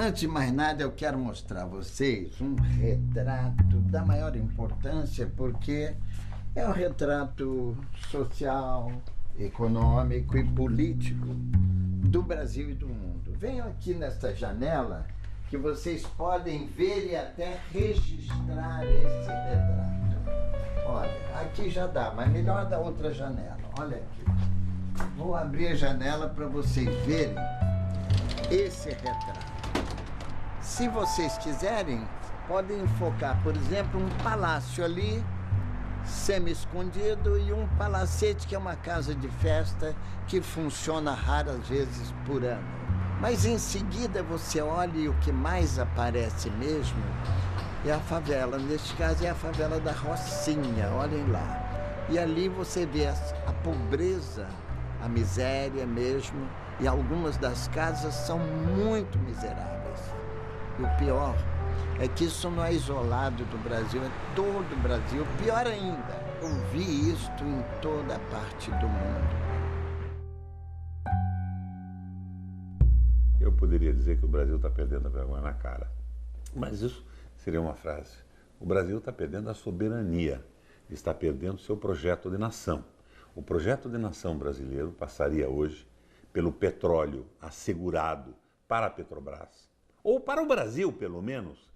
Antes de mais nada, eu quero mostrar a vocês um retrato da maior importância, porque é um retrato social, econômico e político do Brasil e do mundo. Venham aqui nesta janela que vocês podem ver e até registrar esse retrato. Olha, aqui já dá, mas melhor da outra janela. Olha aqui. Vou abrir a janela para vocês verem esse retrato. Se vocês quiserem, podem enfocar, por exemplo, um palácio ali, semi-escondido, e um palacete, que é uma casa de festa que funciona raras vezes por ano. Mas em seguida você olha e o que mais aparece mesmo é a favela. Neste caso é a favela da Rocinha, olhem lá. E ali você vê a pobreza, a miséria mesmo, e algumas das casas são muito miseráveis. E o pior é que isso não é isolado do Brasil, é todo o Brasil. Pior ainda, eu vi isto em toda parte do mundo. Eu poderia dizer que o Brasil está perdendo a vergonha na cara, mas isso seria uma frase. O Brasil está perdendo a soberania, está perdendo seu projeto de nação. O projeto de nação brasileiro passaria hoje pelo petróleo assegurado para a Petrobras, ou para o Brasil, pelo menos.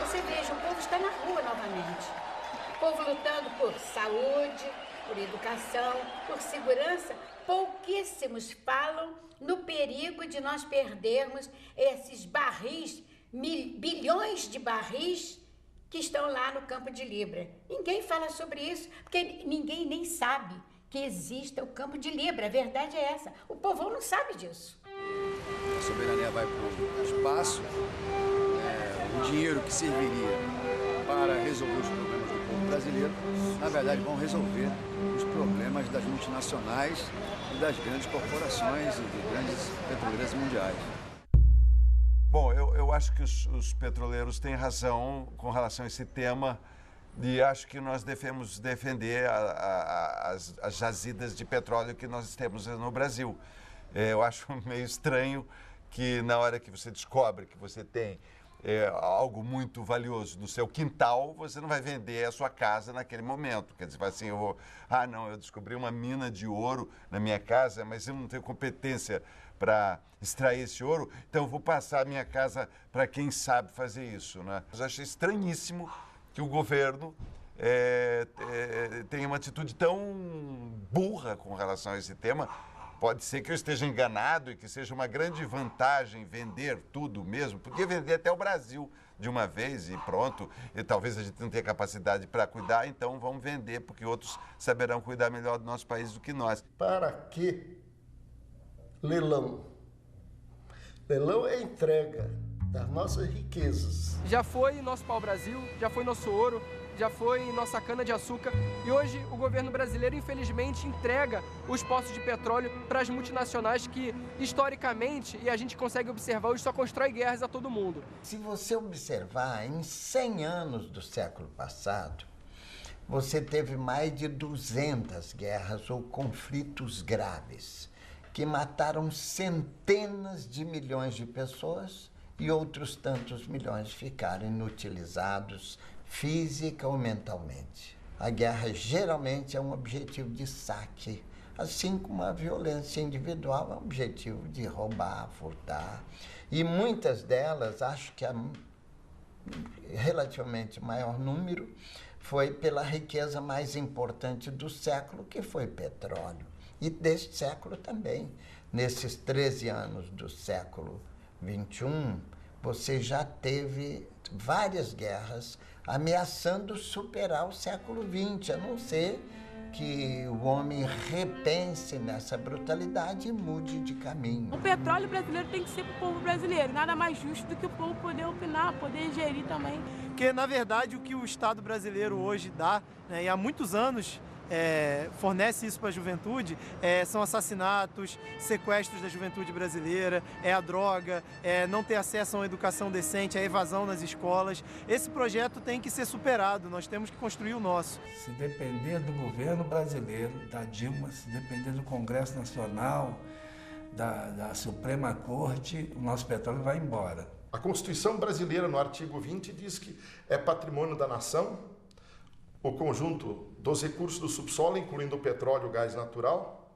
Você veja, o povo está na rua novamente. O povo lutando por saúde, por educação, por segurança. Pouquíssimos falam no perigo de nós perdermos esses barris, bilhões de barris que estão lá no Campo de Libra. Ninguém fala sobre isso, porque ninguém nem sabe que exista o Campo de Libra. A verdade é essa. O povão não sabe disso. A soberania vai para o espaço. O dinheiro que serviria para resolver os problemas do povo brasileiro, na verdade, vão resolver os problemas das multinacionais e das grandes corporações e de grandes petroleiras mundiais. Bom, eu acho que os petroleiros têm razão com relação a esse tema, e acho que nós devemos defender as jazidas de petróleo que nós temos no Brasil. Eu acho meio estranho que na hora que você descobre que você tem algo muito valioso no seu quintal, você não vai vender a sua casa naquele momento. Quer dizer, assim, eu descobri uma mina de ouro na minha casa, mas eu não tenho competência para extrair esse ouro, então eu vou passar a minha casa para quem sabe fazer isso, né? Eu achei estranhíssimo que o governo tenha uma atitude tão burra com relação a esse tema. Pode ser que eu esteja enganado e que seja uma grande vantagem vender tudo mesmo, porque vender até o Brasil de uma vez e pronto, e talvez a gente não tenha capacidade para cuidar, então vamos vender, porque outros saberão cuidar melhor do nosso país do que nós. Para que leilão? Leilão é a entrega das nossas riquezas. Já foi nosso pau-brasil, já foi nosso ouro, já foi nossa cana-de-açúcar, e hoje o governo brasileiro, infelizmente, entrega os poços de petróleo para as multinacionais que, historicamente, e a gente consegue observar, hoje só constrói guerras a todo mundo. Se você observar, em 100 anos do século passado, você teve mais de 200 guerras ou conflitos graves, que mataram centenas de milhões de pessoas e outros tantos milhões ficaram inutilizados física ou mentalmente. A guerra geralmente é um objetivo de saque, assim como a violência individual é um objetivo de roubar, furtar. E muitas delas, acho que a relativamente maior número, foi pela riqueza mais importante do século, que foi petróleo. E deste século também. Nesses 13 anos do século XXI, você já teve várias guerras ameaçando superar o século XX, a não ser que o homem repense nessa brutalidade e mude de caminho. O petróleo brasileiro tem que ser para o povo brasileiro, nada mais justo do que o povo poder opinar, poder gerir também. Porque, na verdade, o que o Estado brasileiro hoje dá, né, e há muitos anos fornece isso para a juventude, são assassinatos, sequestros da juventude brasileira, a droga, não ter acesso a uma educação decente, a evasão nas escolas. Esse projeto tem que ser superado, nós temos que construir o nosso. Se depender do governo brasileiro, da Dilma, se depender do Congresso Nacional, da Suprema Corte, o nosso petróleo vai embora. A Constituição brasileira, no artigo 20, diz que é patrimônio da nação o conjunto dos recursos do subsolo, incluindo o petróleo, o gás natural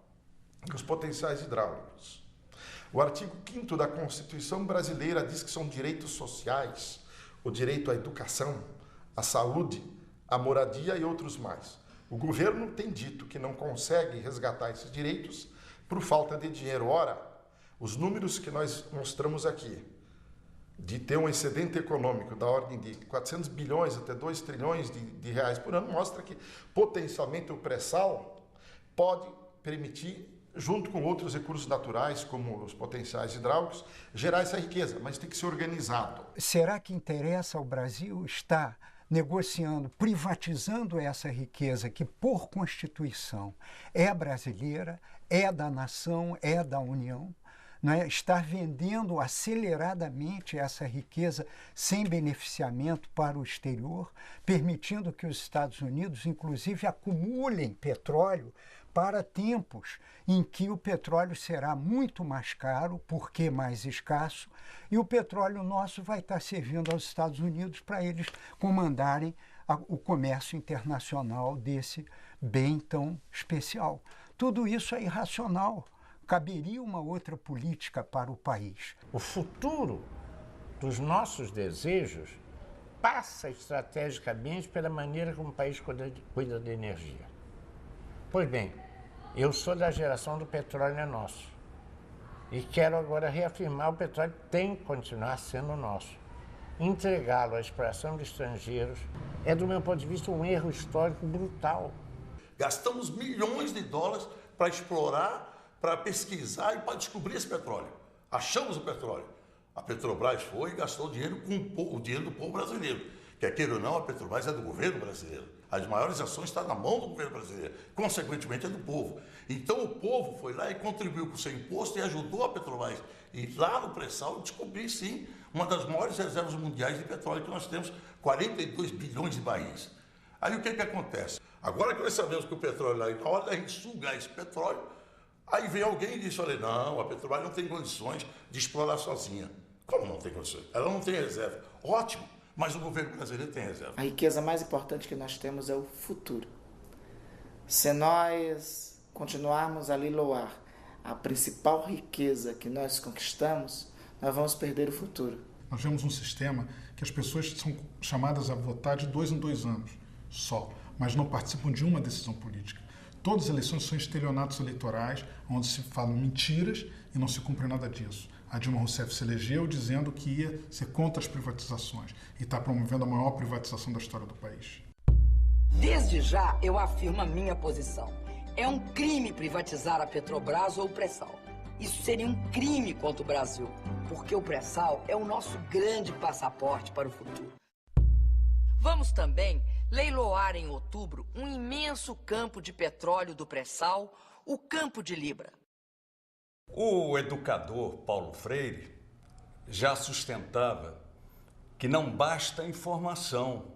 e os potenciais hidráulicos. O artigo 5º da Constituição brasileira diz que são direitos sociais, o direito à educação, à saúde, à moradia e outros mais. O governo tem dito que não consegue resgatar esses direitos por falta de dinheiro. Ora, os números que nós mostramos aqui, de ter um excedente econômico da ordem de 400 bilhões até 2 trilhões de reais por ano, mostra que potencialmente o pré-sal pode permitir, junto com outros recursos naturais, como os potenciais hidráulicos, gerar essa riqueza, mas tem que ser organizado. Será que interessa ao Brasil estar negociando, privatizando essa riqueza que, por Constituição, é brasileira, é da nação, é da União? Não é? Estar vendendo aceleradamente essa riqueza sem beneficiamento para o exterior, permitindo que os Estados Unidos, inclusive, acumulem petróleo para tempos em que o petróleo será muito mais caro, porque mais escasso, e o petróleo nosso vai estar servindo aos Estados Unidos para eles comandarem o comércio internacional desse bem tão especial. Tudo isso é irracional. Caberia uma outra política para o país. O futuro dos nossos desejos passa estrategicamente pela maneira como o país cuida da energia. Pois bem, eu sou da geração do petróleo é nosso. E quero agora reafirmar: o petróleo tem que continuar sendo nosso. Entregá-lo à exploração de estrangeiros é, do meu ponto de vista, um erro histórico brutal. Gastamos milhões de dólares para explorar, para pesquisar e para descobrir esse petróleo. Achamos o petróleo. A Petrobras foi e gastou dinheiro com o dinheiro do povo brasileiro. Quer queira ou não, a Petrobras é do governo brasileiro. As maiores ações estão na mão do governo brasileiro. Consequentemente, é do povo. Então, o povo foi lá e contribuiu com o seu imposto e ajudou a Petrobras. E lá no pré-sal, descobri, sim, uma das maiores reservas mundiais de petróleo que nós temos, 42 bilhões de barris. Aí, o que acontece? Agora que nós sabemos que o petróleo lá, na hora da gente sugar esse petróleo, aí vem alguém e diz: olha, não, a Petrobras não tem condições de explorar sozinha. Como não tem condições? Ela não tem reserva. Ótimo, mas o governo brasileiro tem reserva. A riqueza mais importante que nós temos é o futuro. Se nós continuarmos a leiloar a principal riqueza que nós conquistamos, nós vamos perder o futuro. Nós vemos um sistema que as pessoas são chamadas a votar de 2 em 2 anos só, mas não participam de uma decisão política. Todas as eleições são estelionatos eleitorais, onde se falam mentiras e não se cumpre nada disso. A Dilma Rousseff se elegeu dizendo que ia ser contra as privatizações e está promovendo a maior privatização da história do país. Desde já, eu afirmo a minha posição. É um crime privatizar a Petrobras ou o pré-sal. Isso seria um crime contra o Brasil, porque o pré-sal é o nosso grande passaporte para o futuro. Vamos também leiloar em outubro um imenso campo de petróleo do pré-sal, o Campo de Libra. O educador Paulo Freire já sustentava que não basta a informação,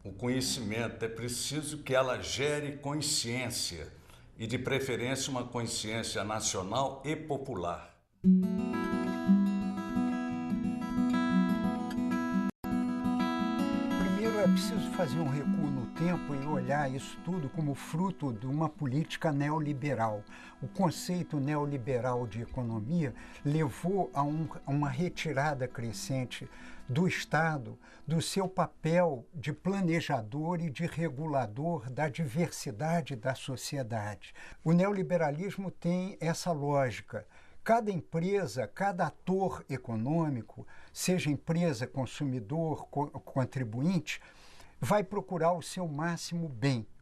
o conhecimento, é preciso que ela gere consciência, e de preferência uma consciência nacional e popular. É preciso fazer um recuo no tempo e olhar isso tudo como fruto de uma política neoliberal. O conceito neoliberal de economia levou a uma retirada crescente do Estado do seu papel de planejador e de regulador da diversidade da sociedade. O neoliberalismo tem essa lógica. Cada empresa, cada ator econômico, seja empresa, consumidor, contribuinte, vai procurar o seu máximo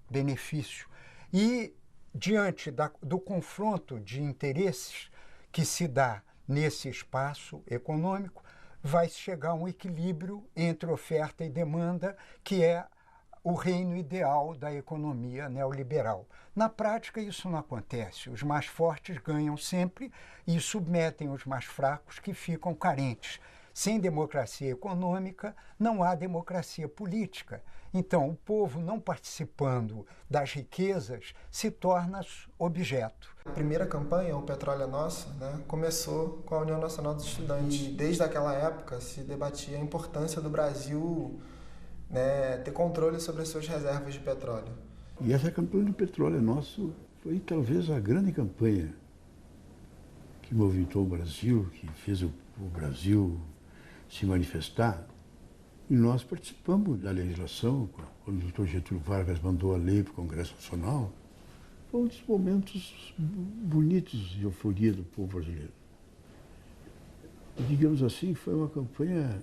benefício. E, diante do confronto de interesses que se dá nesse espaço econômico, vai chegar a um equilíbrio entre oferta e demanda, que é o reino ideal da economia neoliberal. Na prática, isso não acontece. Os mais fortes ganham sempre e submetem os mais fracos, que ficam carentes. Sem democracia econômica, não há democracia política. Então, o povo não participando das riquezas se torna objeto. A primeira campanha, O Petróleo é Nosso, né, começou com a União Nacional dos Estudantes. E desde aquela época se debatia a importância do Brasil, né, ter controle sobre as suas reservas de petróleo. E essa campanha do Petróleo é Nosso foi talvez a grande campanha que movimentou o Brasil, que fez o Brasil se manifestar. E nós participamos da legislação, quando o doutor Getúlio Vargas mandou a lei para o Congresso Nacional. Foi um dos momentos bonitos de euforia do povo brasileiro. E, digamos assim, foi uma campanha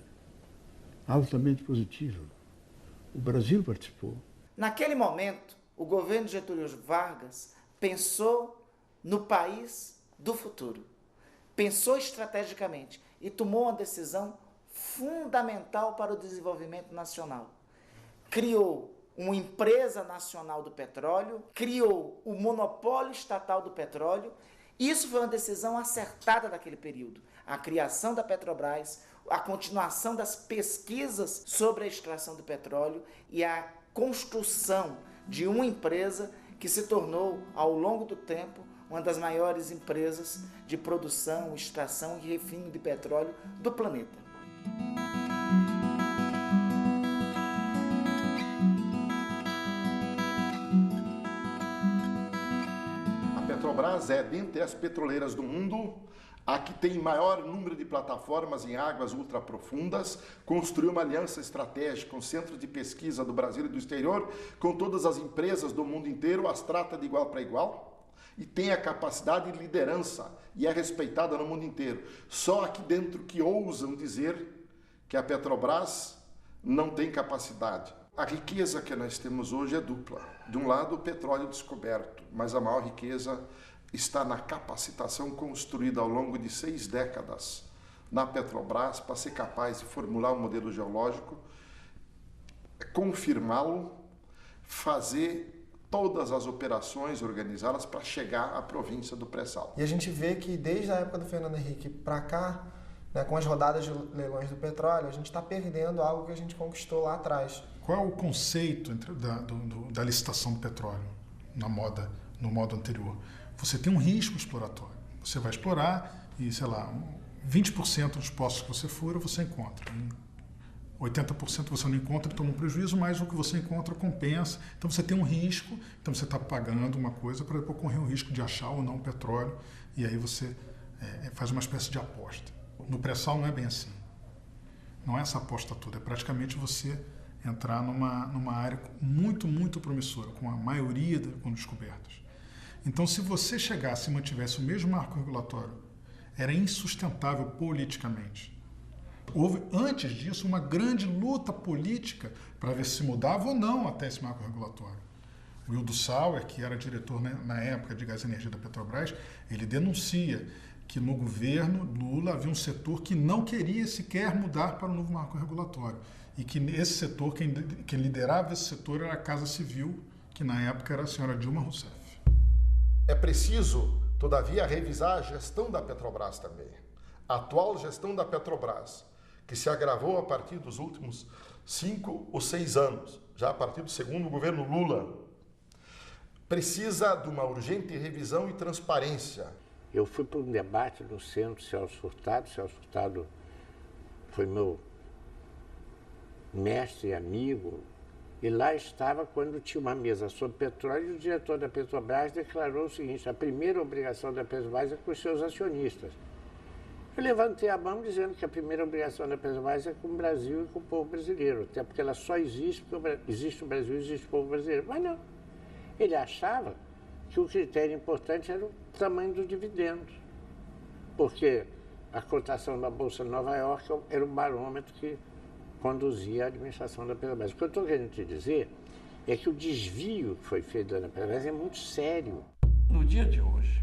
altamente positiva. O Brasil participou. Naquele momento, o governo de Getúlio Vargas pensou no país do futuro. Pensou estrategicamente e tomou uma decisão fundamental para o desenvolvimento nacional. Criou uma empresa nacional do petróleo, criou o monopólio estatal do petróleo. Isso foi uma decisão acertada daquele período. A criação da Petrobras, a continuação das pesquisas sobre a extração do petróleo e a construção de uma empresa que se tornou, ao longo do tempo, uma das maiores empresas de produção, extração e refino de petróleo do planeta. A Petrobras é, dentre as petroleiras do mundo, a que tem maior número de plataformas em águas ultraprofundas, construiu uma aliança estratégica com centros de pesquisa do Brasil e do exterior, com todas as empresas do mundo inteiro, as trata de igual para igual, e tem a capacidade de liderança e é respeitada no mundo inteiro. Só aqui dentro que ousam dizer que a Petrobras não tem capacidade. A riqueza que nós temos hoje é dupla. De um lado, o petróleo descoberto, mas a maior riqueza está na capacitação construída ao longo de 6 décadas na Petrobras para ser capaz de formular um modelo geológico, confirmá-lo, fazer todas as operações organizadas para chegar à província do pré-sal. E a gente vê que desde a época do Fernando Henrique para cá, né, com as rodadas de leilões do petróleo, a gente está perdendo algo que a gente conquistou lá atrás. Qual é o conceito da licitação do petróleo no modo anterior? Você tem um risco exploratório. Você vai explorar e, sei lá, 20% dos poços que você fura, você encontra. 80% você não encontra e toma um prejuízo, mas o que você encontra compensa. Então você tem um risco, então você está pagando uma coisa para depois correr o risco de achar ou não petróleo, e aí você faz uma espécie de aposta. No pré-sal não é bem assim. Não é essa aposta toda, é praticamente você entrar numa área muito, muito promissora, com a maioria com descobertas. Então, se você chegasse e mantivesse o mesmo marco regulatório, era insustentável politicamente. Houve, antes disso, uma grande luta política para ver se mudava ou não até esse marco regulatório. O Hildo Sauer, que era diretor na época de Gás e Energia da Petrobras, ele denuncia que no governo Lula havia um setor que não queria sequer mudar para o novo marco regulatório. E que esse setor, quem liderava esse setor era a Casa Civil, que na época era a senhora Dilma Rousseff. É preciso, todavia, revisar a gestão da Petrobras também. A atual gestão da Petrobras, que se agravou a partir dos últimos 5 ou 6 anos, já a partir do segundo governo Lula, precisa de uma urgente revisão e transparência. Eu fui para um debate no centro Celso Furtado foi meu mestre e amigo, e lá estava quando tinha uma mesa sobre petróleo e o diretor da Petrobras declarou o seguinte: a primeira obrigação da Petrobras é com os seus acionistas. Eu levantei a mão dizendo que a primeira obrigação da Petrobras é com o Brasil e com o povo brasileiro, até porque ela só existe porque existe o Brasil e existe o povo brasileiro. Mas não, ele achava que o critério importante era o tamanho do dividendo, porque a cotação da Bolsa de Nova York era o barômetro que conduzia a administração da Petrobras. O que eu estou querendo te dizer é que o desvio que foi feito da Petrobras é muito sério. No dia de hoje,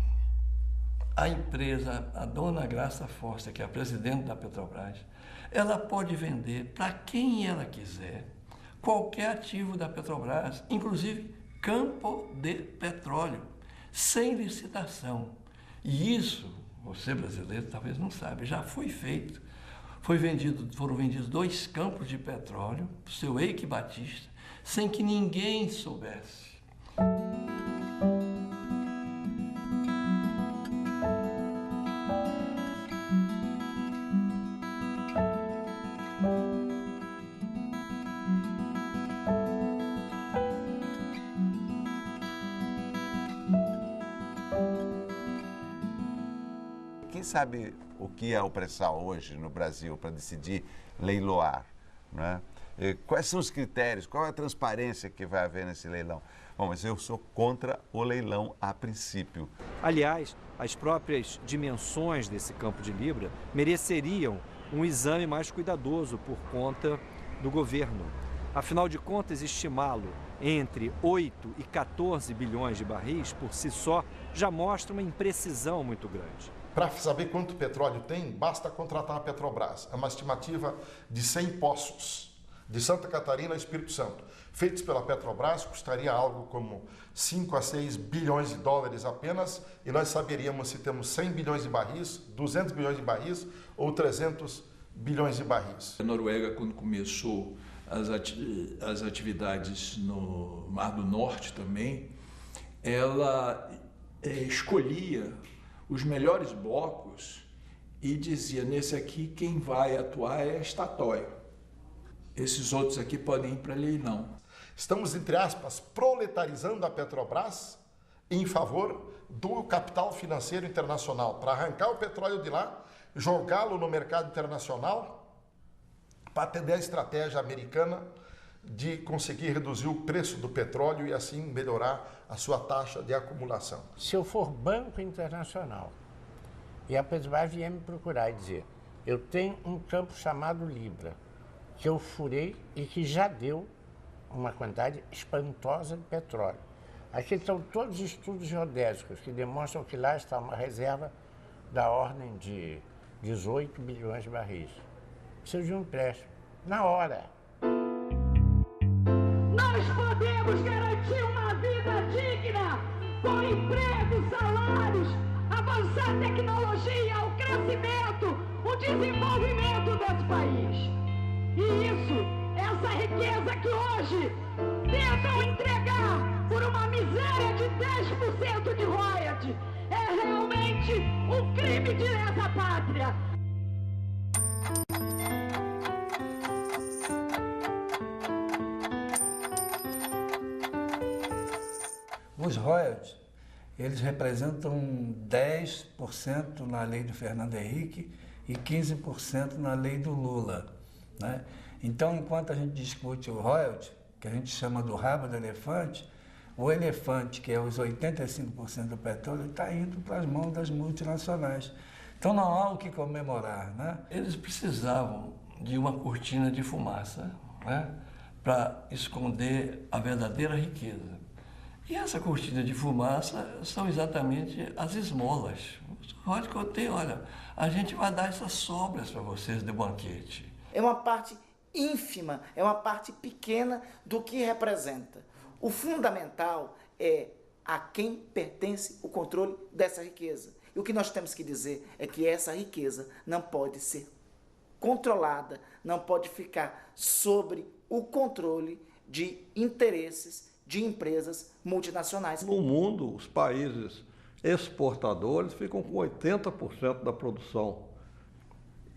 a empresa, a dona Graça Forster, que é a presidente da Petrobras, ela pode vender para quem ela quiser qualquer ativo da Petrobras, inclusive campo de petróleo, sem licitação. E isso, você brasileiro talvez não sabe, já foi feito. foram vendidos 2 campos de petróleo para o seu Eike Batista, sem que ninguém soubesse. Quem sabe o que é o pré-sal hoje no Brasil para decidir leiloar, né? Quais são os critérios, qual é a transparência que vai haver nesse leilão? Bom, mas eu sou contra o leilão a princípio. Aliás, as próprias dimensões desse campo de Libra mereceriam um exame mais cuidadoso por conta do governo. Afinal de contas, estimá-lo entre 8 e 14 bilhões de barris por si só já mostra uma imprecisão muito grande. Para saber quanto petróleo tem, basta contratar a Petrobras. É uma estimativa de 100 poços de Santa Catarina e Espírito Santo. Feitos pela Petrobras, custaria algo como 5 a 6 bilhões de dólares apenas, e nós saberíamos se temos 100 bilhões de barris, 200 bilhões de barris ou 300 bilhões de barris. A Noruega, quando começou as atividades no Mar do Norte também, ela escolhia os melhores blocos e dizia, nesse aqui quem vai atuar é a Statoil. Esses outros aqui podem ir para leilão. Estamos, entre aspas, proletarizando a Petrobras em favor do capital financeiro internacional, para arrancar o petróleo de lá, jogá-lo no mercado internacional, para atender a estratégia americana de conseguir reduzir o preço do petróleo e assim melhorar a sua taxa de acumulação. Se eu for Banco Internacional e a Petrobras vier me procurar e dizer, eu tenho um campo chamado Libra, que eu furei e que já deu uma quantidade espantosa de petróleo. Aqui estão todos os estudos geodésicos que demonstram que lá está uma reserva da ordem de 18 bilhões de barris. Preciso de um empréstimo, na hora. Nós podemos garantir uma vida digna, com emprego, salários, avançar a tecnologia, o crescimento, o desenvolvimento desse país. E isso, essa riqueza que hoje tentam entregar por uma miséria de 10% de royalties, é realmente um crime de lesa pátria. Os royalties, eles representam 10% na lei do Fernando Henrique e 15% na lei do Lula, né? Então, enquanto a gente discute o royalties, que a gente chama do rabo do elefante, o elefante, que é os 85% do petróleo, está indo para as mãos das multinacionais. Então, não há o que comemorar, né? Eles precisavam de uma cortina de fumaça, né, para esconder a verdadeira riqueza. E essa cortina de fumaça são exatamente as esmolas. Pode conter, olha, a gente vai dar essas sobras para vocês do banquete. É uma parte ínfima, é uma parte pequena do que representa. O fundamental é a quem pertence o controle dessa riqueza. E o que nós temos que dizer é que essa riqueza não pode ser controlada, não pode ficar sobre o controle de interesses de empresas multinacionais. No mundo, os países exportadores ficam com 80% da produção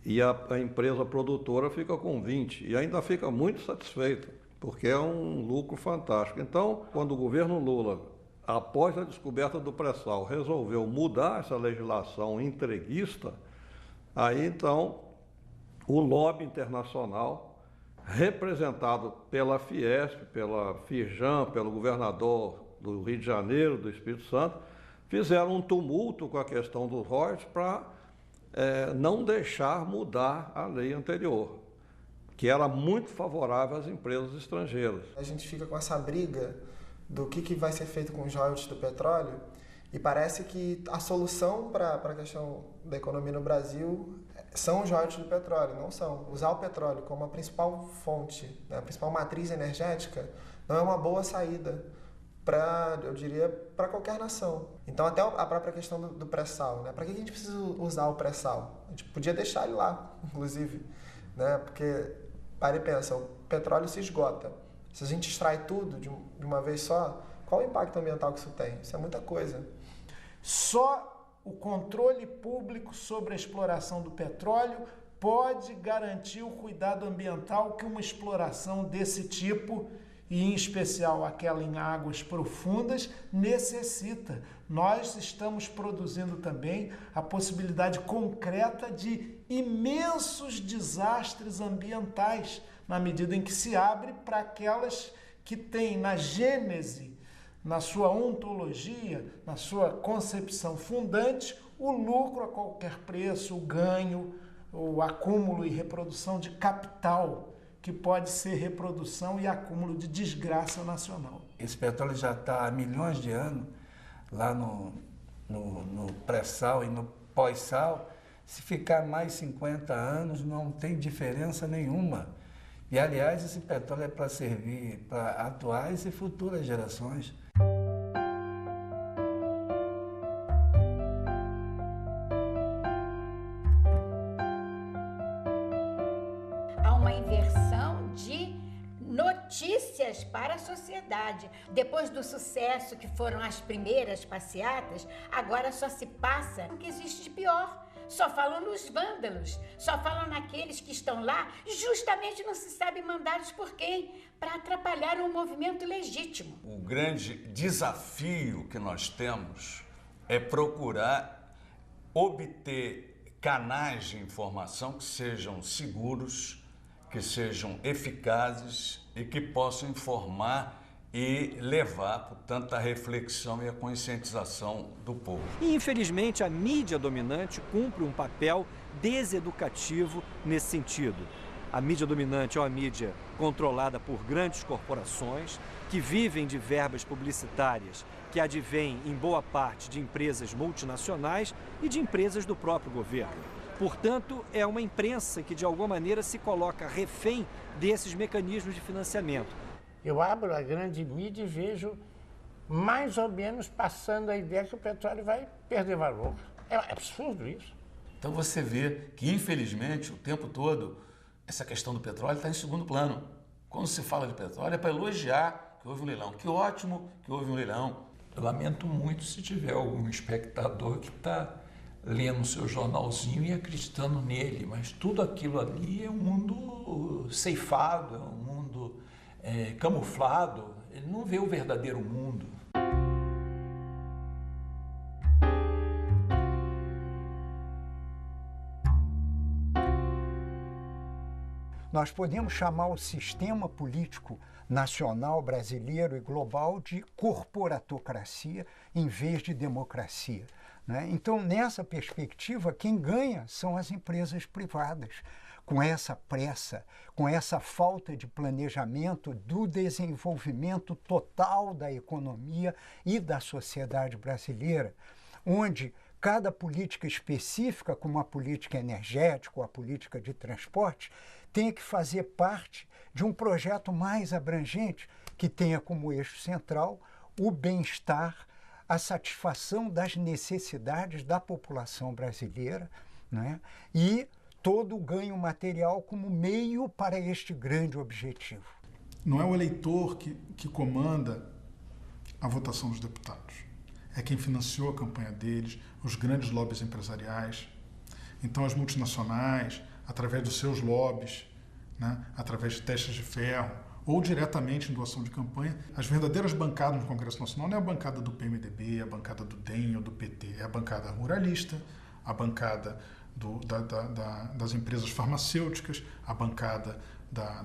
e a empresa produtora fica com 20% e ainda fica muito satisfeita, porque é um lucro fantástico. Então, quando o governo Lula, após a descoberta do pré-sal, resolveu mudar essa legislação entreguista, aí então o lobby internacional, representado pela Fiesp, pela Firjan, pelo governador do Rio de Janeiro, do Espírito Santo, fizeram um tumulto com a questão dos royalties para não deixar mudar a lei anterior, que era muito favorável às empresas estrangeiras. A gente fica com essa briga do que vai ser feito com os royalties do petróleo e parece que a solução para a questão da economia no Brasil são os royalties do petróleo, não são. Usar o petróleo como a principal fonte, né, a principal matriz energética, não é uma boa saída eu diria, para qualquer nação. Então, até a própria questão do pré-sal, né? Para que a gente precisa usar o pré-sal? A gente podia deixar ele lá, inclusive, né? Porque, para e pensa, o petróleo se esgota. Se a gente extrai tudo de uma vez só, qual o impacto ambiental que isso tem? Isso é muita coisa. Só o controle público sobre a exploração do petróleo pode garantir o cuidado ambiental que uma exploração desse tipo, e em especial aquela em águas profundas, necessita. Nós estamos produzindo também a possibilidade concreta de imensos desastres ambientais, na medida em que se abre para aquelas que têm na gênese, na sua ontologia, na sua concepção fundante, o lucro a qualquer preço, o ganho, o acúmulo e reprodução de capital, que pode ser reprodução e acúmulo de desgraça nacional. Esse petróleo já está há milhões de anos lá no pré-sal e no pós-sal. Se ficar mais 50 anos, não tem diferença nenhuma. E, aliás, esse petróleo é para servir para atuais e futuras gerações. Notícias para a sociedade. Depois do sucesso que foram as primeiras passeatas, agora só se passa o que existe de pior. Só falam nos vândalos, só falam naqueles que estão lá, justamente não se sabe mandados por quem, para atrapalhar um movimento legítimo. O grande desafio que nós temos é procurar obter canais de informação que sejam seguros, que sejam eficazes e que possam informar e levar, portanto, a reflexão e a conscientização do povo. E, infelizmente, a mídia dominante cumpre um papel deseducativo nesse sentido. A mídia dominante é uma mídia controlada por grandes corporações que vivem de verbas publicitárias que advêm, em boa parte, de empresas multinacionais e de empresas do próprio governo. Portanto, é uma imprensa que, de alguma maneira, se coloca refém desses mecanismos de financiamento. Eu abro a grande mídia e vejo mais ou menos passando a ideia que o petróleo vai perder valor. É absurdo isso. Então você vê que, infelizmente, o tempo todo, essa questão do petróleo está em segundo plano. Quando se fala de petróleo, é para elogiar que houve um leilão. Que ótimo que houve um leilão. Eu lamento muito se tiver algum espectador que está lendo o seu jornalzinho e acreditando nele, mas tudo aquilo ali é um mundo ceifado, é um mundo camuflado, ele não vê o verdadeiro mundo. Nós podemos chamar o sistema político nacional, brasileiro e global de corporatocracia em vez de democracia. Então, nessa perspectiva, quem ganha são as empresas privadas. Com essa pressa, com essa falta de planejamento do desenvolvimento total da economia e da sociedade brasileira, onde cada política específica, como a política energética ou a política de transporte, tem que fazer parte de um projeto mais abrangente que tenha como eixo central o bem-estar, a satisfação das necessidades da população brasileira, e todo o ganho material como meio para este grande objetivo. Não é o eleitor que comanda a votação dos deputados. É quem financiou a campanha deles, os grandes lobbies empresariais. Então as multinacionais, através dos seus lobbies, através de testes de ferro, ou diretamente em doação de campanha, as verdadeiras bancadas no Congresso Nacional não é a bancada do PMDB, a bancada do DEM ou do PT, é a bancada ruralista, a bancada das empresas farmacêuticas, a bancada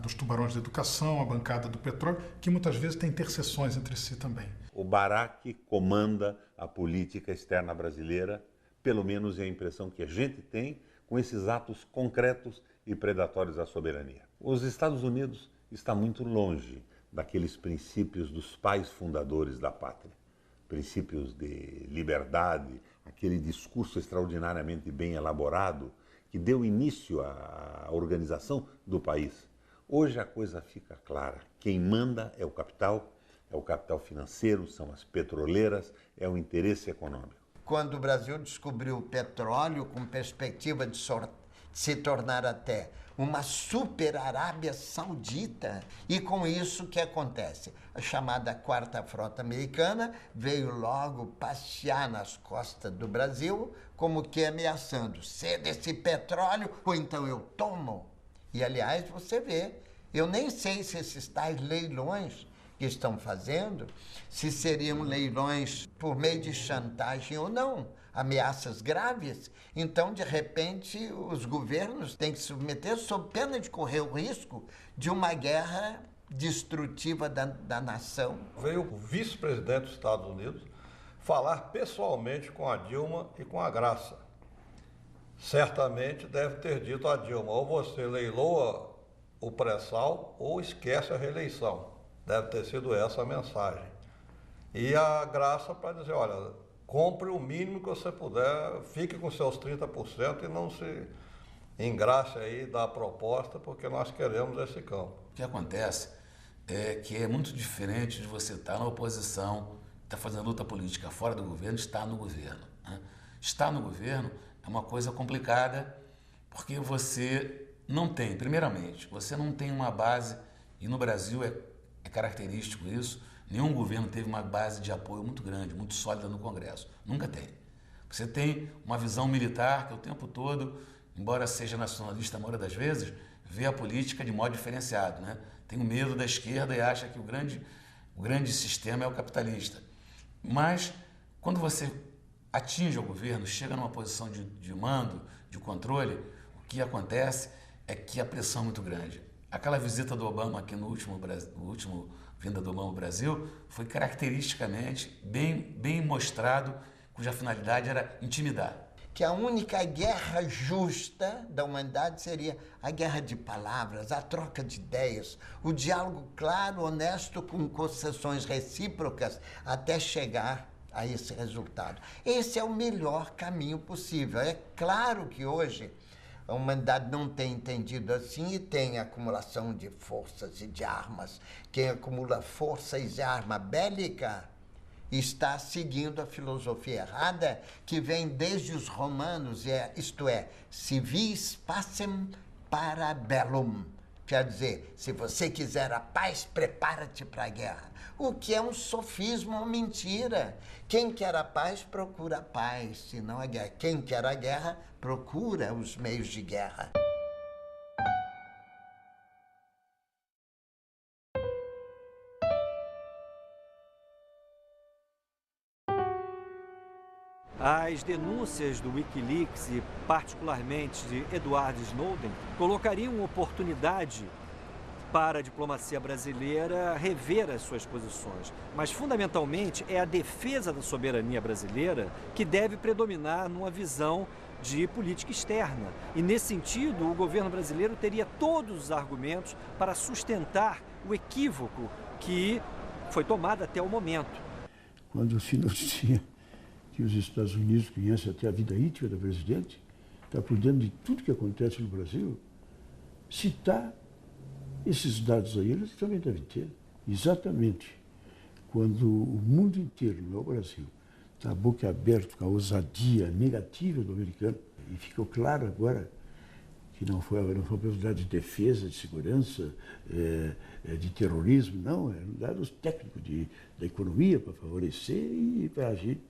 dos tubarões da educação, a bancada do petróleo, que muitas vezes tem interseções entre si também. O Barack comanda a política externa brasileira, pelo menos é a impressão que a gente tem com esses atos concretos e predatórios à soberania. Os Estados Unidos está muito longe daqueles princípios dos pais fundadores da pátria. Princípios de liberdade, aquele discurso extraordinariamente bem elaborado que deu início à organização do país. Hoje a coisa fica clara. Quem manda é o capital, é o capital financeiro, são as petroleiras, é o interesse econômico. Quando o Brasil descobriu o petróleo com perspectiva de se tornar até uma super Arábia Saudita. E com isso o que acontece? A chamada Quarta Frota Americana veio logo passear nas costas do Brasil, como que ameaçando, ceda esse petróleo ou então eu tomo. E aliás, você vê, eu nem sei se esses tais leilões que estão fazendo, se seriam leilões por meio de chantagem ou não, ameaças graves. Então, de repente, os governos têm que se submeter sob pena de correr o risco de uma guerra destrutiva da nação. Veio o vice-presidente dos Estados Unidos falar pessoalmente com a Dilma e com a Graça. Certamente deve ter dito a Dilma, ou você leiloa o pré-sal ou esquece a reeleição. Deve ter sido essa a mensagem. E a Graça para dizer, olha, compre o mínimo que você puder, fique com seus 30% e não se engraxe aí da proposta, porque nós queremos esse campo. O que acontece é que é muito diferente de você estar na oposição, estar fazendo luta política fora do governo, estar no governo, né? Estar no governo é uma coisa complicada, porque você não tem, primeiramente, você não tem uma base, e no Brasil é característico isso, nenhum governo teve uma base de apoio muito grande, muito sólida no Congresso. Nunca tem. Você tem uma visão militar que o tempo todo, embora seja nacionalista a maioria das vezes, vê a política de modo diferenciado, né? Tem o medo da esquerda e acha que o grande sistema é o capitalista. Mas, quando você atinge o governo, chega numa posição de mando, de controle, o que acontece é que a pressão é muito grande. Aquela visita do Obama aqui no último vinda do Obama ao Brasil foi caracteristicamente bem mostrado, cuja finalidade era intimidar. Que a única guerra justa da humanidade seria a guerra de palavras, a troca de ideias, o diálogo claro, honesto, com concessões recíprocas, até chegar a esse resultado. Esse é o melhor caminho possível. É claro que hoje a humanidade não tem entendido assim e tem acumulação de forças e de armas. Quem acumula forças e arma bélica está seguindo a filosofia errada que vem desde os romanos, isto é, si vis pacem para bellum. Quer dizer, se você quiser a paz, prepara-te para a guerra. O que é um sofismo ou mentira. Quem quer a paz, procura a paz, se não a guerra. Quem quer a guerra, procura os meios de guerra. As denúncias do Wikileaks e particularmente de Edward Snowden colocariam oportunidade para a diplomacia brasileira rever as suas posições. Mas, fundamentalmente, é a defesa da soberania brasileira que deve predominar numa visão de política externa. E, nesse sentido, o governo brasileiro teria todos os argumentos para sustentar o equívoco que foi tomado até o momento. Quando se noticia que os Estados Unidos conhecem até a vida íntima do presidente, está por dentro de tudo que acontece no Brasil, citar esses dados aí, eles também devem ter. Exatamente quando o mundo inteiro, não é o Brasil, está a boca aberta com a ousadia negativa do americano, e ficou claro agora que não foi uma possibilidade de defesa, de segurança, de terrorismo, não, eram dados técnicos da economia para favorecer e para agir.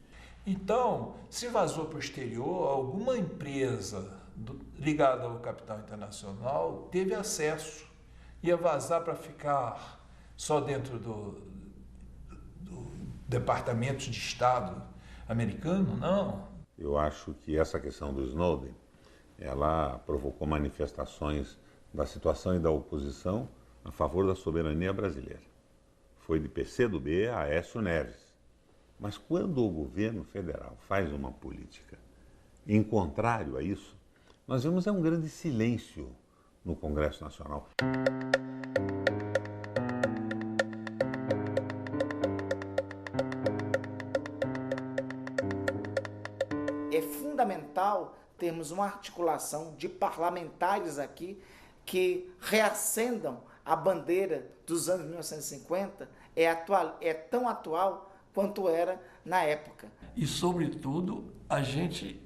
Então, se vazou para o exterior, alguma empresa ligada ao capital internacional teve acesso. Ia vazar para ficar só dentro do Departamento de Estado americano? Não. Eu acho que essa questão do Snowden, ela provocou manifestações da situação e da oposição a favor da soberania brasileira. Foi de PCdoB a Aécio Neves. Mas quando o governo federal faz uma política em contrário a isso, nós vemos um grande silêncio no Congresso Nacional. É fundamental termos uma articulação de parlamentares aqui que reacendam a bandeira dos anos 1950 é tão atual quanto era na época. E, sobretudo, a gente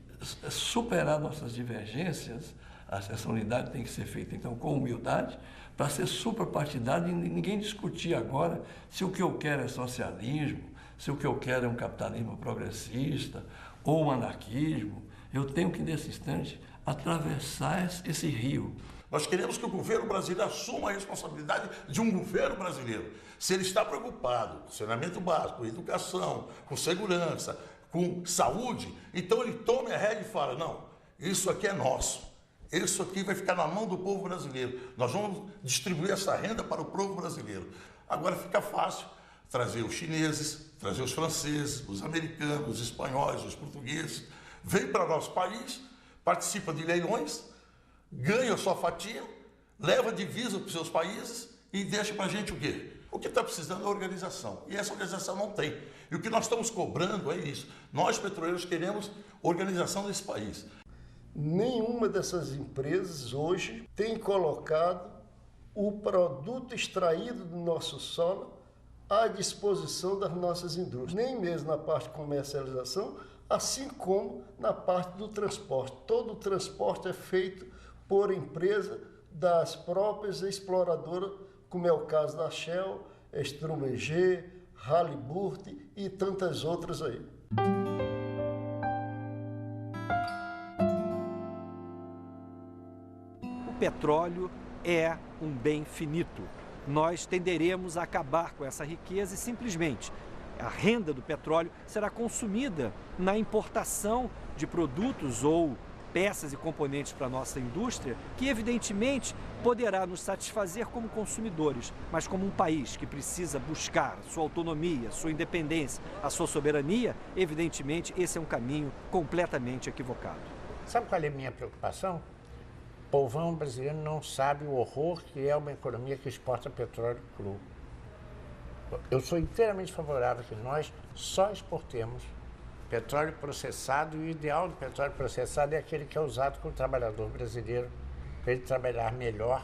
superar nossas divergências. Essa unidade tem que ser feita, então, com humildade, para ser suprapartidário e ninguém discutir agora se o que eu quero é socialismo, se o que eu quero é um capitalismo progressista ou um anarquismo. Eu tenho que, nesse instante, atravessar esse rio. Nós queremos que o governo brasileiro assuma a responsabilidade de um governo brasileiro. Se ele está preocupado com saneamento básico, com educação, com segurança, com saúde, então ele tome a rédea e fala, não, isso aqui é nosso. Isso aqui vai ficar na mão do povo brasileiro. Nós vamos distribuir essa renda para o povo brasileiro. Agora fica fácil trazer os chineses, trazer os franceses, os americanos, os espanhóis, os portugueses. Vem para nosso país, participa de leilões, ganha a sua fatia, leva divisa para os seus países e deixa para a gente o quê? O que está precisando é organização. E essa organização não tem. E o que nós estamos cobrando é isso. Nós, petroleiros, queremos organização desse país. Nenhuma dessas empresas hoje tem colocado o produto extraído do nosso solo à disposição das nossas indústrias, nem mesmo na parte de comercialização, assim como na parte do transporte. Todo o transporte é feito por empresa das próprias exploradoras, como é o caso da Shell, Schlumberger, Halliburton e tantas outras aí. O petróleo é um bem finito. Nós tenderemos a acabar com essa riqueza e simplesmente a renda do petróleo será consumida na importação de produtos ou peças e componentes para a nossa indústria, que evidentemente poderá nos satisfazer como consumidores, mas como um país que precisa buscar sua autonomia, sua independência, a sua soberania, evidentemente esse é um caminho completamente equivocado. Sabe qual é a minha preocupação? O povão brasileiro não sabe o horror que é uma economia que exporta petróleo cru. Eu sou inteiramente favorável que nós só exportemos petróleo processado, e o ideal do petróleo processado é aquele que é usado pelo trabalhador brasileiro para ele trabalhar melhor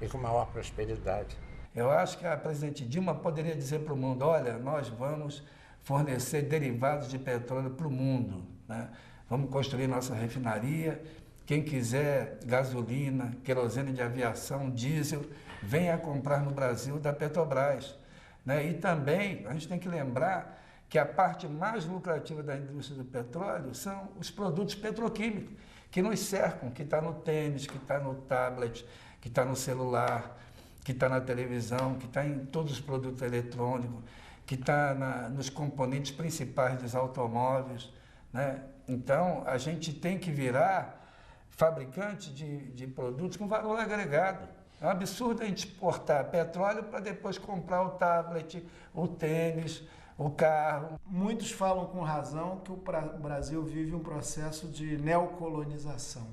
e com maior prosperidade. Eu acho que a presidente Dilma poderia dizer para o mundo, olha, nós vamos fornecer derivados de petróleo para o mundo, né? Vamos construir nossa refinaria, quem quiser gasolina, querosene de aviação, diesel, venha comprar no Brasil da Petrobras, né? E também a gente tem que lembrar que a parte mais lucrativa da indústria do petróleo são os produtos petroquímicos, que nos cercam, que está no tênis, que está no tablet, que está no celular, que está na televisão, que está em todos os produtos eletrônicos, que está nos componentes principais dos automóveis, né? Então, a gente tem que virar fabricante de produtos com valor agregado. É um absurdo a gente exportar petróleo para depois comprar o tablet, o tênis, o carro. Muitos falam com razão que o Brasil vive um processo de neocolonização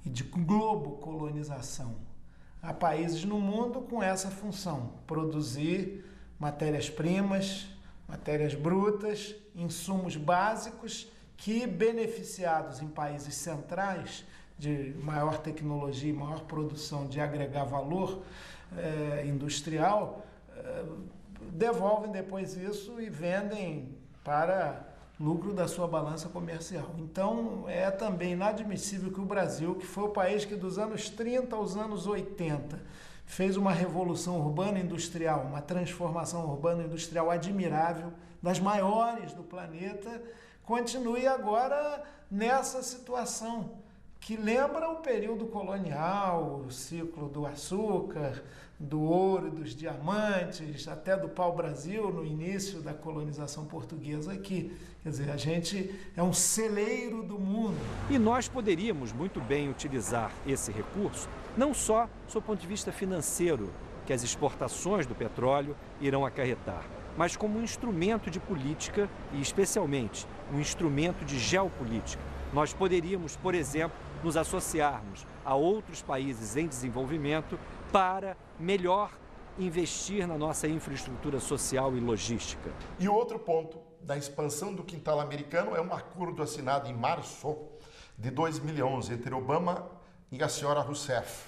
e de globocolonização. Há países no mundo com essa função, produzir matérias-primas, matérias brutas, insumos básicos que, beneficiados em países centrais de maior tecnologia e maior produção de agregar valor industrial, devolvem depois isso e vendem para lucro da sua balança comercial. Então, é também inadmissível que o Brasil, que foi o país que dos anos 30 aos anos 80 fez uma revolução urbana-industrial, uma transformação urbana-industrial admirável, das maiores do planeta, continue agora nessa situação, que lembra o período colonial, o ciclo do açúcar, do ouro e dos diamantes, até do pau-brasil, no início da colonização portuguesa aqui. Quer dizer, a gente é um celeiro do mundo. E nós poderíamos muito bem utilizar esse recurso, não só sob o ponto de vista financeiro, que as exportações do petróleo irão acarretar, mas como um instrumento de política e, especialmente, um instrumento de geopolítica. Nós poderíamos, por exemplo, nos associarmos a outros países em desenvolvimento para melhor investir na nossa infraestrutura social e logística. E outro ponto da expansão do quintal americano é um acordo assinado em março de 2011 entre Obama e a senhora Rousseff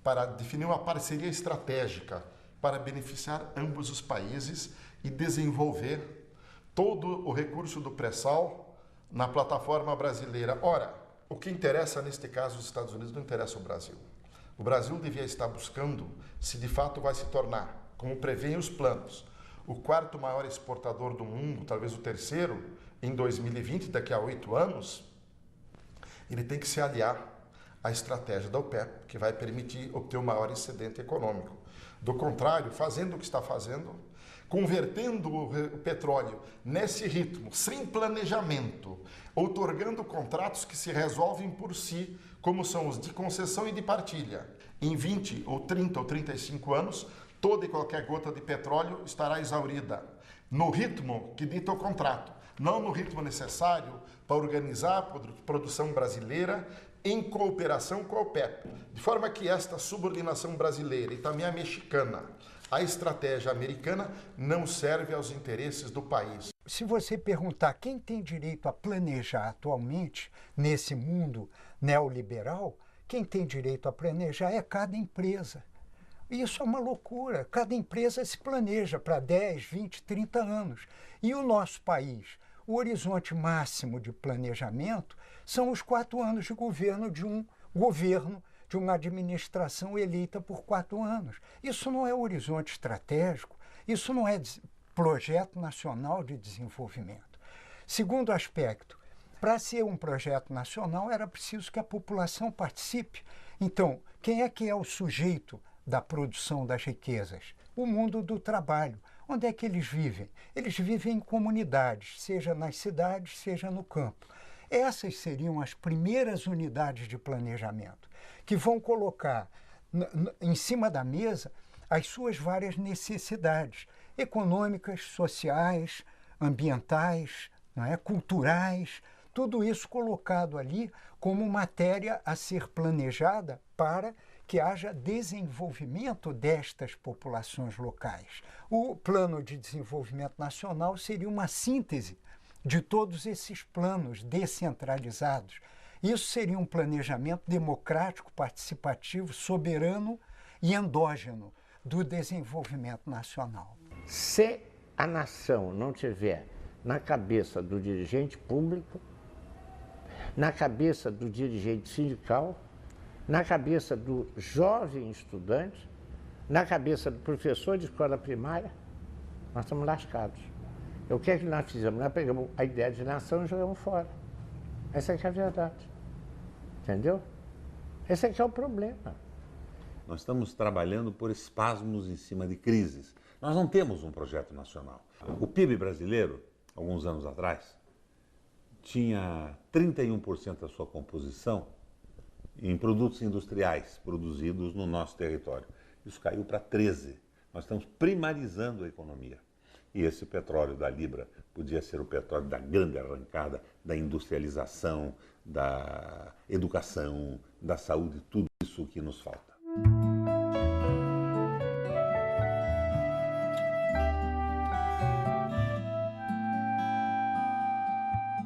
para definir uma parceria estratégica para beneficiar ambos os países e desenvolver todo o recurso do pré-sal na plataforma brasileira. Ora, o que interessa neste caso os Estados Unidos não interessa o Brasil. O Brasil devia estar buscando se de fato vai se tornar, como prevêem os planos, o quarto maior exportador do mundo, talvez o terceiro, em 2020, daqui a 8 anos. Ele tem que se aliar à estratégia da OPEP, que vai permitir obter o maior excedente econômico. Do contrário, fazendo o que está fazendo, convertendo o petróleo nesse ritmo, sem planejamento, outorgando contratos que se resolvem por si, como são os de concessão e de partilha. Em 20 ou 30 ou 35 anos, toda e qualquer gota de petróleo estará exaurida, no ritmo que dita o contrato, não no ritmo necessário para organizar a produção brasileira em cooperação com a OPEP, de forma que esta subordinação brasileira e também a mexicana, a estratégia americana, não serve aos interesses do país. Se você perguntar quem tem direito a planejar atualmente nesse mundo neoliberal, quem tem direito a planejar é cada empresa. Isso é uma loucura. Cada empresa se planeja para 10, 20, 30 anos. E o nosso país, o horizonte máximo de planejamento são os 4 anos de governo de uma administração eleita por 4 anos. Isso não é horizonte estratégico, isso não é projeto nacional de desenvolvimento. Segundo aspecto, para ser um projeto nacional era preciso que a população participe. Então, quem é que é o sujeito da produção das riquezas? O mundo do trabalho. Onde é que eles vivem? Eles vivem em comunidades, seja nas cidades, seja no campo. Essas seriam as primeiras unidades de planejamento, que vão colocar em cima da mesa as suas várias necessidades econômicas, sociais, ambientais, não é? Culturais, tudo isso colocado ali como matéria a ser planejada para que haja desenvolvimento destas populações locais. O Plano de Desenvolvimento Nacional seria uma síntese de todos esses planos descentralizados. Isso seria um planejamento democrático, participativo, soberano e endógeno do desenvolvimento nacional. Se a nação não tiver na cabeça do dirigente público, na cabeça do dirigente sindical, na cabeça do jovem estudante, na cabeça do professor de escola primária, nós estamos lascados. O que é que nós fizemos? Nós pegamos a ideia de nação e jogamos fora. Essa é que é a verdade. Entendeu? Esse é que é o problema. Nós estamos trabalhando por espasmos em cima de crises. Nós não temos um projeto nacional. O PIB brasileiro, alguns anos atrás, tinha 31% da sua composição em produtos industriais produzidos no nosso território. Isso caiu para 13%. Nós estamos primarizando a economia. E esse petróleo da Libra podia ser o petróleo da grande arrancada, da industrialização, da educação, da saúde, tudo isso que nos falta.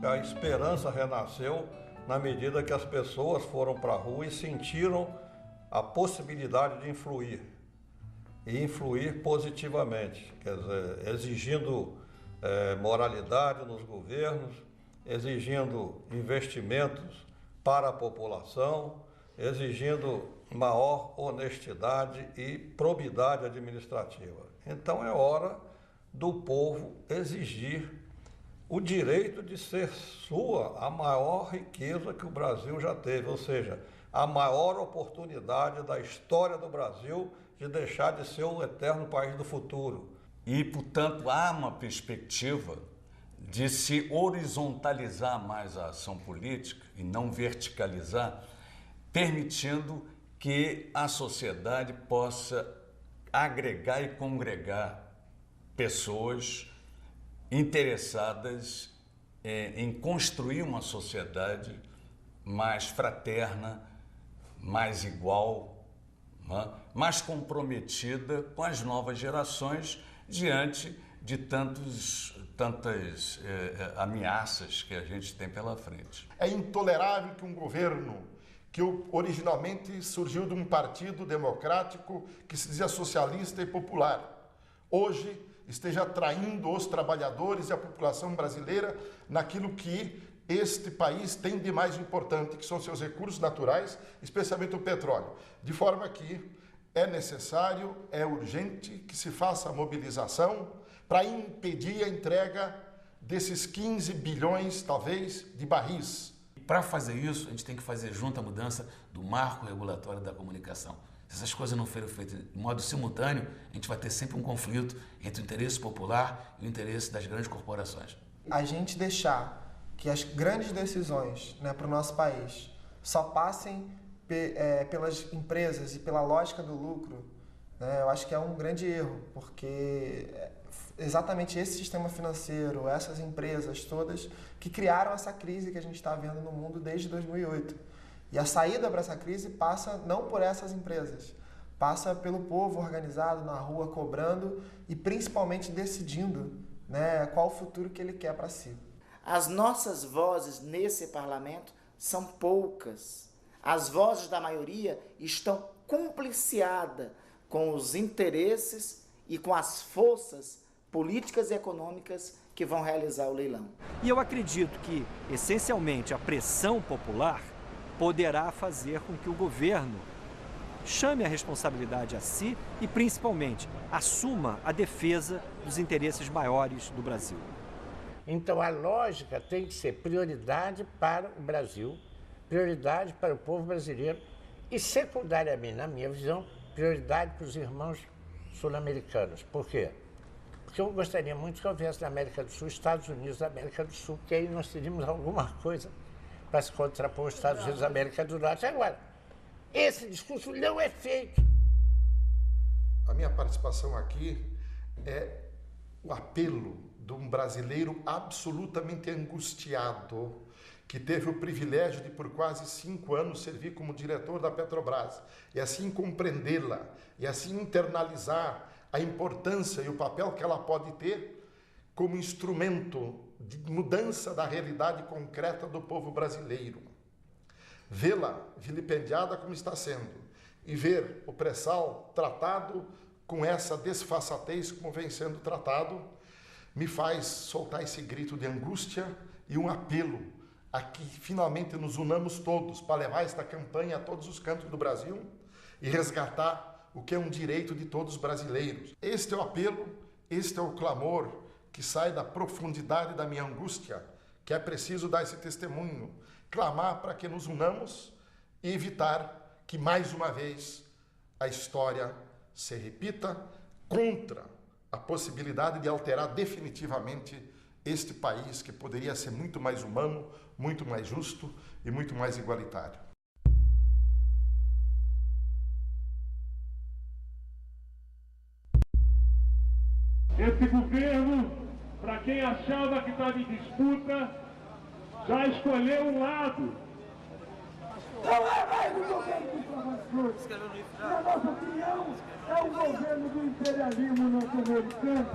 A esperança renasceu na medida que as pessoas foram para a rua e sentiram a possibilidade de influir. E influir positivamente, quer dizer, exigindo moralidade nos governos, exigindo investimentos para a população, exigindo maior honestidade e probidade administrativa. Então é hora do povo exigir o direito de ser sua a maior riqueza que o Brasil já teve, ou seja, a maior oportunidade da história do Brasil de deixar de ser o eterno país do futuro. E, portanto, há uma perspectiva de se horizontalizar mais a ação política e não verticalizar, permitindo que a sociedade possa agregar e congregar pessoas interessadas em construir uma sociedade mais fraterna, mais igual, mais comprometida com as novas gerações diante de tantas ameaças que a gente tem pela frente. É intolerável que um governo que originalmente surgiu de um partido democrático que se dizia socialista e popular, hoje esteja atraindo os trabalhadores e a população brasileira naquilo que este país tem de mais importante, que são seus recursos naturais, especialmente o petróleo. De forma que é necessário, é urgente que se faça a mobilização para impedir a entrega desses 15 bilhões, talvez, de barris. Para fazer isso, a gente tem que fazer junto a mudança do marco regulatório da comunicação. Se essas coisas não forem feitas de modo simultâneo, a gente vai ter sempre um conflito entre o interesse popular e o interesse das grandes corporações. A gente deixar que as grandes decisões, né, para o nosso país só passem pelas empresas e pela lógica do lucro, né, eu acho que é um grande erro, porque exatamente esse sistema financeiro, essas empresas todas que criaram essa crise que a gente está vendo no mundo desde 2008. E a saída para essa crise passa não por essas empresas, passa pelo povo organizado na rua, cobrando e principalmente decidindo, né, qual o futuro que ele quer para si. As nossas vozes nesse parlamento são poucas. As vozes da maioria estão compliciadas com os interesses e com as forças políticas e econômicas que vão realizar o leilão. E eu acredito que, essencialmente, a pressão popular poderá fazer com que o governo chame a responsabilidade a si e, principalmente, assuma a defesa dos interesses maiores do Brasil. Então, a lógica tem que ser prioridade para o Brasil, prioridade para o povo brasileiro e, secundariamente, na minha visão, prioridade para os irmãos sul-americanos. Por quê? Porque eu gostaria muito que houvesse da América do Sul, Estados Unidos da América do Sul, porque aí nós teríamos alguma coisa para se contrapor aos Estados Unidos da América do Norte. Agora, esse discurso não é feito. A minha participação aqui é o apelo de um brasileiro absolutamente angustiado, que teve o privilégio de, por quase 5 anos, servir como diretor da Petrobras, e assim compreendê-la, e assim internalizar a importância e o papel que ela pode ter como instrumento de mudança da realidade concreta do povo brasileiro. Vê-la vilipendiada como está sendo, e ver o pré-sal tratado com essa desfaçatez como vem sendo tratado, me faz soltar esse grito de angústia e um apelo a que finalmente nos unamos todos para levar esta campanha a todos os cantos do Brasil e resgatar o que é um direito de todos os brasileiros. Este é o apelo, este é o clamor que sai da profundidade da minha angústia, que é preciso dar esse testemunho, clamar para que nos unamos e evitar que mais uma vez a história se repita contra a possibilidade de alterar definitivamente este país que poderia ser muito mais humano, muito mais justo e muito mais igualitário. Esse governo, para quem achava que estava em disputa, já escolheu um lado. Não é mais o governo dos trabalhadores. Na nossa opinião, é o governo do imperialismo norte-americano.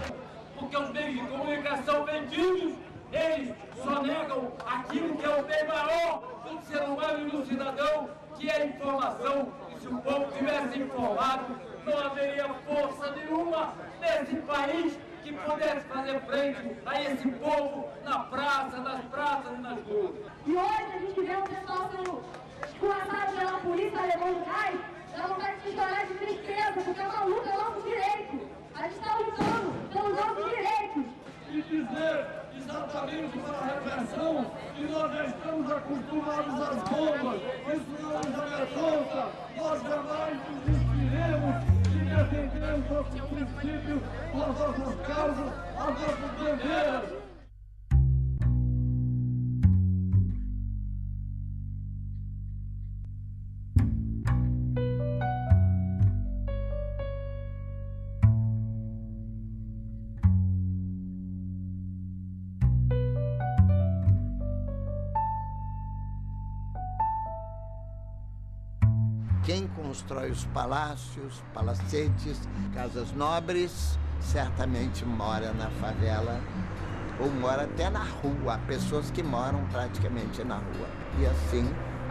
Porque os meios de comunicação vendidos, eles só negam aquilo que é o bem maior do ser humano e do cidadão, que é a informação. E se o povo tivesse informado, não haveria força nenhuma nesse país que pudesse fazer frente a esse povo na praça, nas praças e nas ruas. E hoje a gente vê o pessoal sendo escorraçado pela polícia alemã do gás, dá vontade de chorar de tristeza, porque é uma luta, é nosso direito. A gente está lutando pelos nossos direitos. E dizer exatamente para a repressão que nós já estamos acostumados às bombas. Isso não nos amedronta. Nós jamais desistiremos de defender os nossos princípios, as nossas causas, as nossas bandeiras. Quem constrói os palácios, palacetes, casas nobres, certamente mora na favela ou mora até na rua. Há pessoas que moram praticamente na rua. E assim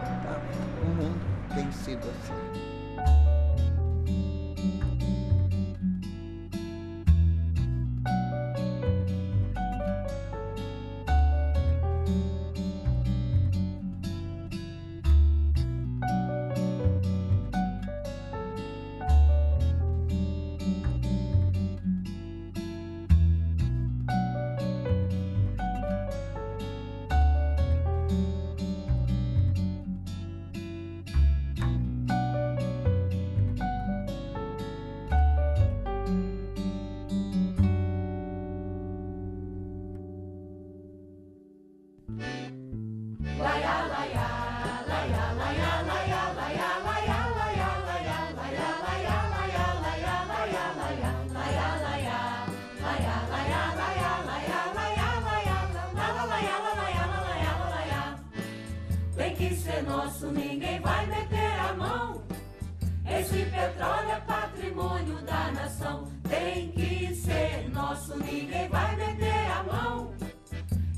Tá? O mundo tem sido assim. Tem que ser nosso, ninguém vai meter a mão. Esse petróleo é patrimônio da nação. Tem que ser nosso, ninguém vai meter a mão.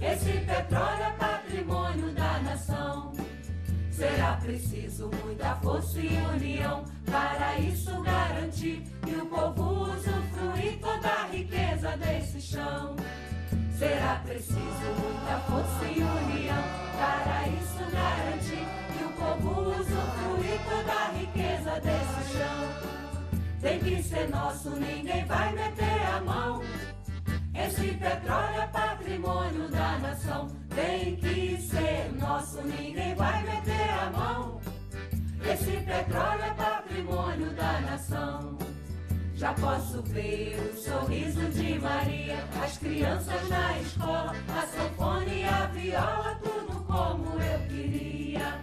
Esse petróleo é patrimônio da nação. Será preciso muita força e união para isso garantir que o povo usufrui toda a riqueza desse chão. Será preciso muita força e união para isso garantir que o povo usufrui toda a riqueza desse chão. Tem que ser nosso, ninguém vai meter a mão. Esse petróleo é patrimônio da nação. Tem que ser nosso, ninguém vai meter a mão. Esse petróleo é patrimônio da nação. Já posso ver o sorriso de Maria, as crianças na escola, a sanfona e a viola, tudo como eu queria.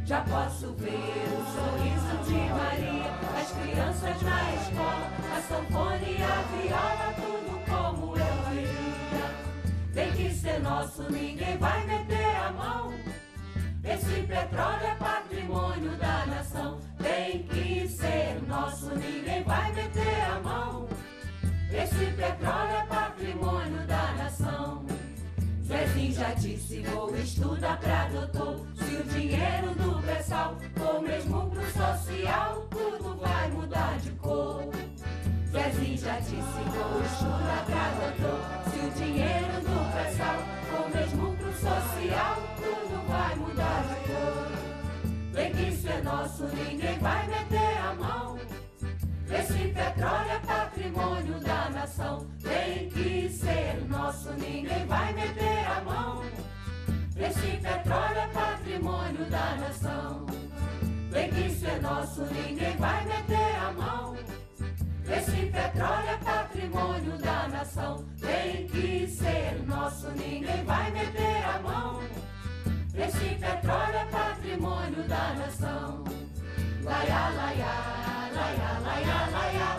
Já posso ver o sorriso de Maria, as crianças na escola, a sanfona e a viola, tudo como eu queria. Tem que ser nosso, ninguém vai meter a mão. Esse petróleo é patrimônio da nação. Tem que ser nosso, ninguém vai meter a mão. Esse petróleo é patrimônio da nação. Zezinho já disse, vou estudar pra doutor. Se o dinheiro do pré-sal for mesmo pro social, tudo vai mudar de cor. Zezinho já disse, vou estudar pra doutor. Se o dinheiro do pré-sal for mesmo pro social, tudo vai mudar de cor. Tem que ser nosso, ninguém vai meter a mão. Esse petróleo é patrimônio da nação. Tem que ser nosso, ninguém vai meter a mão. Esse petróleo é patrimônio da nação. Tem que ser nosso, ninguém vai meter a mão. Esse petróleo é patrimônio da nação. Tem que ser nosso, ninguém vai meter a mão. Esse petróleo é patrimônio da nação. Laia, laia, laia, laia, laia.